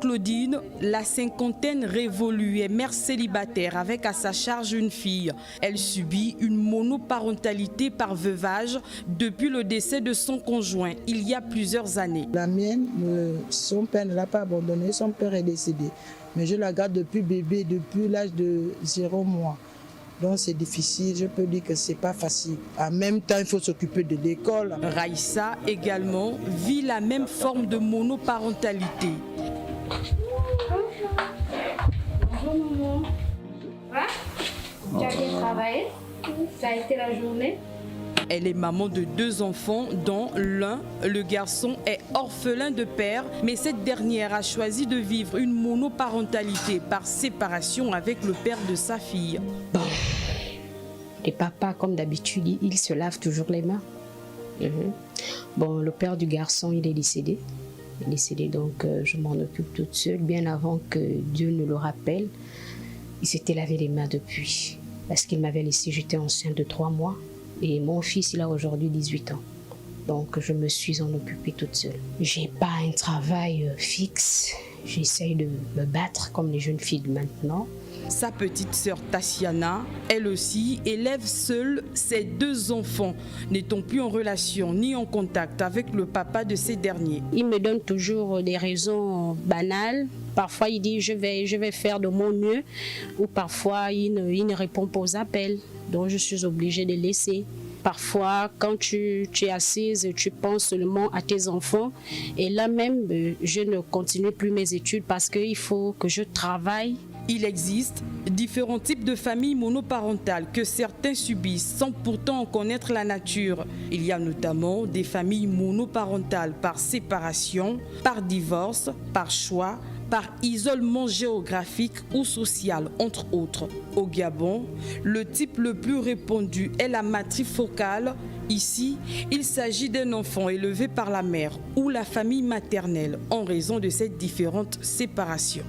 Claudine, la cinquantaine révolue, est mère célibataire avec à sa charge une fille. Elle subit une monoparentalité par veuvage depuis le décès de son conjoint il y a plusieurs années. La mienne, son père ne l'a pas abandonnée, son père est décédé. Mais je la garde depuis bébé, depuis l'âge de 0 mois. Donc c'est difficile, je peux dire que c'est pas facile. En même temps, il faut s'occuper de l'école. Raïssa également vit la même forme de monoparentalité. Bonjour maman. Tu as bien travaillé? Ça a été la journée? Elle est maman de 2 enfants, dont l'un, le garçon, est orphelin de père, mais cette dernière a choisi de vivre une monoparentalité par séparation avec le père de sa fille. Bon, les papas, comme d'habitude, ils se lavent toujours les mains. Bon, le père du garçon, il est décédé. Il est décédé, donc je m'en occupe toute seule. Bien avant que Dieu ne le rappelle, il s'était lavé les mains depuis. Parce qu'il m'avait laissé, j'étais enceinte de 3 mois. Et mon fils, il a aujourd'hui 18 ans. Donc, je me suis en occupée toute seule. J'ai pas un travail fixe. J'essaye de me battre comme les jeunes filles de maintenant. Sa petite sœur Tassiana, elle aussi, élève seule ses 2 enfants, n'étant plus en relation ni en contact avec le papa de ces derniers. Il me donne toujours des raisons banales. Parfois, il dit je vais faire de mon mieux. Ou parfois, il ne répond pas aux appels. Donc, je suis obligée de laisser. Parfois, quand tu es assise, tu penses seulement à tes enfants. Et là même, je ne continue plus mes études parce qu'il faut que je travaille. Il existe différents types de familles monoparentales que certains subissent sans pourtant en connaître la nature. Il y a notamment des familles monoparentales par séparation, par divorce, par choix, par isolement géographique ou social, entre autres. Au Gabon, le type le plus répandu est la matrifocale. Ici, il s'agit d'un enfant élevé par la mère ou la famille maternelle en raison de ces différentes séparations.